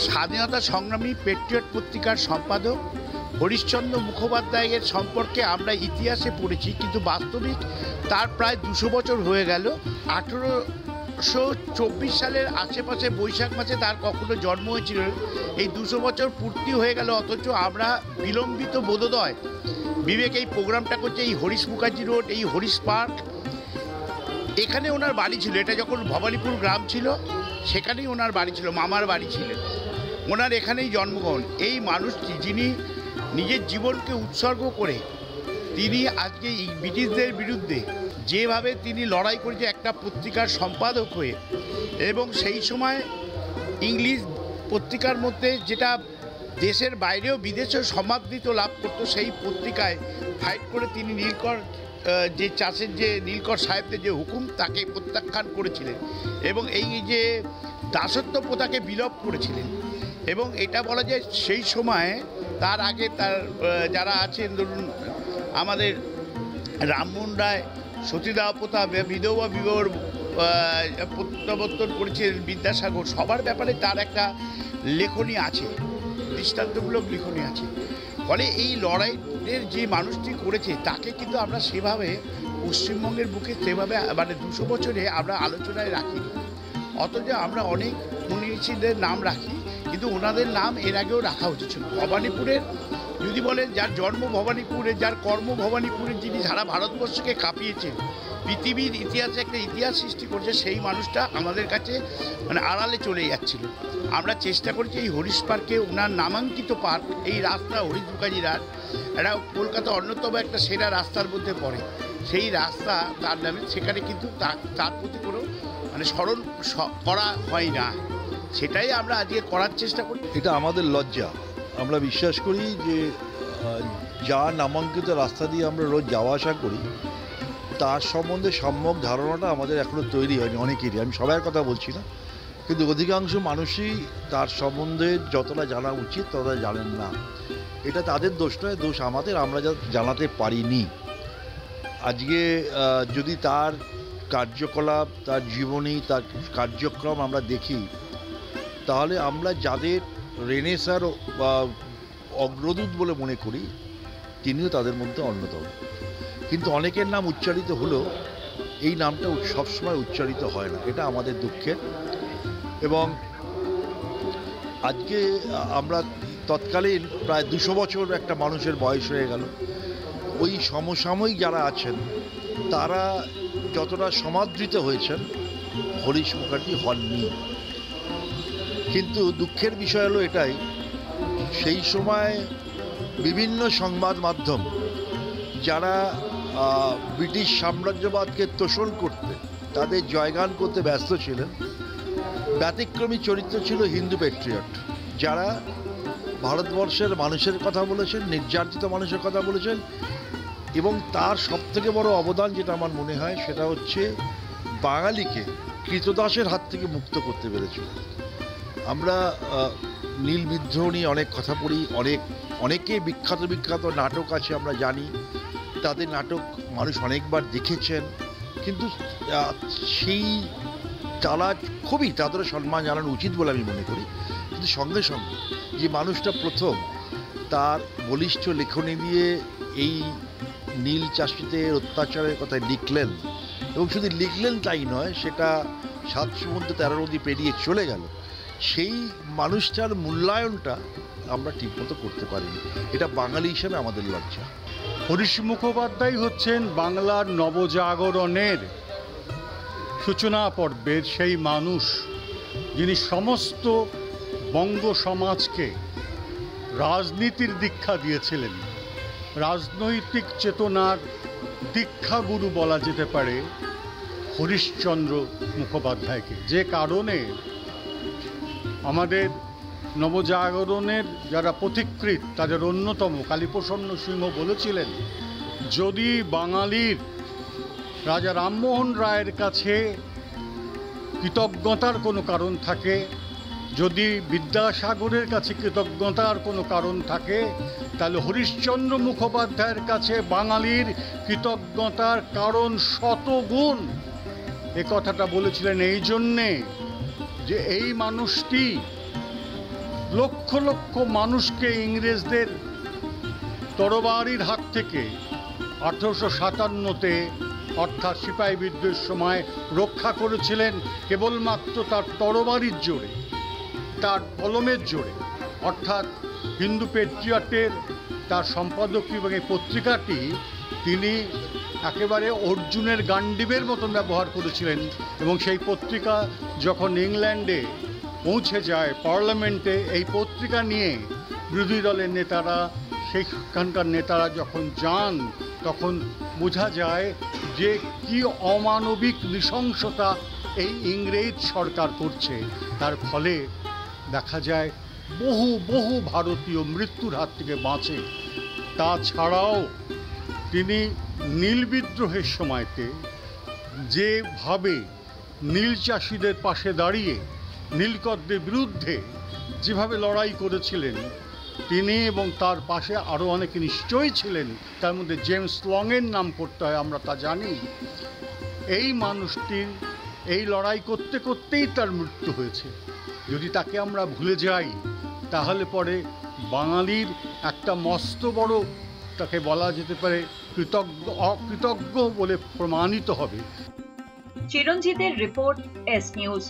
স্বাধীনতা সংগ্রামী পেট্রিয়ট পত্রিকার সম্পাদক হরিশ্চন্দ্র মুখোপাধ্যায়ের সম্পর্কে আমরা ইতিহাসে পড়েছি, কিন্তু বাস্তবিক তার প্রায় 200 বছর হয়ে গেল। 1824 সালের আশেপাশে বৈশাখ মাসে তার কখনো জন্ম হয়েছিল। এই 200 বছর পূর্তি হয়ে গেল, অথচ আমরা বিলম্বিত বোধোদয় বিবেক এই প্রোগ্রামটা করছে। এই হরিশ মুখার্জি রোড, এই হরিশ পার্ক, এখানে ওনার বাড়ি ছিল। এটা যখন ভবানীপুর গ্রাম ছিল সেখানেই ওনার বাড়ি ছিল, মামার বাড়ি ছিলেন ওনার, এখানেই জন্মগ্রহণ। এই মানুষটি যিনি নিজের জীবনকে উৎসর্গ করে তিনি আজকে ব্রিটিশদের বিরুদ্ধে যেভাবে তিনি লড়াই করেছে একটা পত্রিকার সম্পাদক হয়ে, এবং সেই সময় ইংলিশ পত্রিকার মধ্যে যেটা দেশের বাইরেও বিদেশেও সমাদৃত লাভ করতো, সেই পত্রিকায় ফাইট করে তিনি নীলকর যে চাষের যে নীলকর সাহেবদের যে হুকুম তাকে প্রত্যাখ্যান করেছিলেন এবং এই যে দাসত্ব প্রথাকে বিলোপ করেছিলেন। এবং এটা বলা যায় সেই সময় তার আগে তার যারা আছেন, ধরুন আমাদের রামমোহন রায় সতীদাহ প্রথা, বিধবা বিবাহ প্রত্যাবর্তন করেছিলেন বিদ্যাসাগর, সবার ব্যাপারে তার একটা লেখনী আছে, দৃষ্টান্তমূলক লেখনী আছে। ফলে এই লড়াইয়ের যে মানুষটি করেছে তাকে কিন্তু আমরা সেভাবে পশ্চিমবঙ্গের বুকে সেভাবে মানে 200 বছরে আমরা আলোচনায় রাখিনি, অথচ আমরা অনেক মনীষীদের নাম রাখি, কিন্তু ওনাদের নাম এর আগেও রাখা উচিত ছিল। ভবানীপুরের যদি বলেন, যার জন্ম ভবানীপুরে, যার কর্ম ভবানীপুরে, যিনি সারা ভারতবর্ষকে কাঁপিয়েছেন, পৃথিবীর ইতিহাসে একটা ইতিহাস সৃষ্টি করছে, সেই মানুষটা আমাদের কাছে মানে আড়ালে চলে যাচ্ছিল। আমরা চেষ্টা করছি এই হরিশ পার্কে ওনার নামাঙ্কিত পার্ক, এই রাস্তা হরিশ মুখার্জি রাস্তা, এটা কলকাতা অন্যতম একটা সেরা রাস্তার মধ্যে পড়ে, সেই রাস্তা তার নামে, সেখানে কিন্তু তার প্রতি কোনো মানে স্মরণ করা হয় না, সেটাই আমরা আজকে করার চেষ্টা করি। এটা আমাদের লজ্জা। আমরা বিশ্বাস করি যে যা নামাঙ্কিত রাস্তা দিয়ে আমরা রোজ যাওয়া আসা করি তার সম্বন্ধে সম্যক ধারণাটা আমাদের এখনও তৈরি হয়নি অনেকেরই, আমি সবার কথা বলছি না, কিন্তু অধিকাংশ মানুষই তার সম্বন্ধে যতটা জানা উচিত ততটা জানেন না। এটা তাদের দোষ নয়, দোষ আমাদের, আমরা যা জানাতে পারিনি। আজকে যদি তার কার্যকলাপ, তার জীবনী, তার কার্যক্রম আমরা দেখি, তাহলে আমরা যাদের রেনেসার বা অগ্রদূত বলে মনে করি তিনিও তাদের মধ্যে অন্যতম। কিন্তু অনেকের নাম উচ্চারিত হলেও এই নামটা সবসময় উচ্চারিত হয় না, এটা আমাদের দুঃখের। এবং আজকে আমরা তৎকালীন প্রায় 200 বছর একটা মানুষের বয়স হয়ে গেল, ওই সমসাময়িক যারা আছেন তারা যতটা সমাদৃত হয়েছেন হরিশ মুখার্জি হননি। কিন্তু দুঃখের বিষয় হলো এটাই, সেই সময় বিভিন্ন সংবাদ মাধ্যম যারা ব্রিটিশ সাম্রাজ্যবাদকে তোষণ করতে, তাদের জয়গান করতে ব্যস্ত ছিলেন, ব্যতিক্রমী চরিত্র ছিল হিন্দু প্যাট্রিয়ট, যারা ভারতবর্ষের মানুষের কথা বলেছেন, নির্যাতিত মানুষের কথা বলেছেন, এবং তার সবথেকে বড় অবদান যেটা আমার মনে হয় সেটা হচ্ছে বাঙালিকে কৃতদাসের হাত থেকে মুক্ত করতে পেরেছিল। আমরা নীল বিদ্রোহ নিয়ে অনেক কথা পড়ি, অনেকে বিখ্যাত নাটক আছে আমরা জানি, তাদের নাটক মানুষ অনেকবার দেখেছেন, কিন্তু সেই তারা খুবই তাদেরও সম্মান জানানো উচিত বলে আমি মনে করি। কিন্তু সঙ্গে সঙ্গে যে মানুষটা প্রথম তার বলিষ্ঠ লেখনী দিয়ে এই নীল চাষিদের অত্যাচারের কথা লিখলেন, এবং শুধু লিখলেন তাই নয়, সেটা 7 সমুদ্র 13 নদী পেরিয়ে চলে গেল, সেই মানুষটার মূল্যায়নটা আমরা ঠিকমতো করতে পারিনি। এটা বাঙালি হিসেবে আমাদের লজ্জা। হরিশ মুখোপাধ্যায় হচ্ছেন বাংলার নবজাগরণের সূচনা পর্বের সেই মানুষ যিনি সমস্ত বঙ্গ সমাজকে রাজনীতির দীক্ষা দিয়েছিলেন, রাজনৈতিক চেতনার দীক্ষাগুরু বলা যেতে পারে হরিশচন্দ্র মুখোপাধ্যায়কে, যে কারণে আমাদের নবজাগরণের যারা পথিকৃৎ তাদের অন্যতম কালীপ্রসন্ন সিংহ বলেছিলেন, যদি বাঙালির রাজা রামমোহন রায়ের কাছে কৃতজ্ঞতার কোনো কারণ থাকে, যদি বিদ্যাসাগরের কাছে কৃতজ্ঞতার কোনো কারণ থাকে, তাহলে হরিশচন্দ্র মুখোপাধ্যায়ের কাছে বাঙালির কৃতজ্ঞতার কারণ শতগুণ। এ কথাটা বলেছিলেন এই জন্যে যে এই মানুষটি লক্ষ লক্ষ মানুষকে ইংরেজদের তরবারির হাত থেকে 1857-তে অর্থাৎ সিপাহী বিদ্রোহের সময় রক্ষা করেছিলেন কেবলমাত্র তার তরবারির জোরে, তার কলমের জোরে। অর্থাৎ হিন্দু পেট্রিয়টের তার সম্পাদকীয় এবং এই পত্রিকাটি তিনি একেবারে অর্জুনের গান্ডীবের মতন ব্যবহার করেছিলেন। এবং সেই পত্রিকা যখন ইংল্যান্ডে পৌঁছে যায় পার্লামেন্টে, এই পত্রিকা নিয়ে বিরোধী দলের নেতারা, সেখানকার নেতারা যখন যান, তখন বোঝা যায় যে কি অমানবিক নৃশংসতা এই ইংরেজ সরকার করছে। তার ফলে দেখা যায় বহু বহু ভারতীয় মৃত্যুর হাত থেকে বাঁচে। তাছাড়াও তিনি নীল বিদ্রোহের সময়তে যেভাবে নীল চাষিদের পাশে দাঁড়িয়ে নীলকরদের বিরুদ্ধে যেভাবে লড়াই করেছিলেন তিনি, এবং তার পাশে আরও অনেকে নিশ্চয়ই ছিলেন, তার মধ্যে জেমস লংয়ের নাম করতে হয়, আমরা তা জানি। এই মানুষটির এই লড়াই করতে করতেই তার মৃত্যু হয়েছে। যদি তাকে আমরা ভুলে যাই তাহলে পরে বাঙালির একটা মস্ত বড়, তাকে বলা যেতে পারে অকৃতজ্ঞ বলে প্রমাণিত হবে। চিরঞ্জিতের রিপোর্ট, এস নিউজ।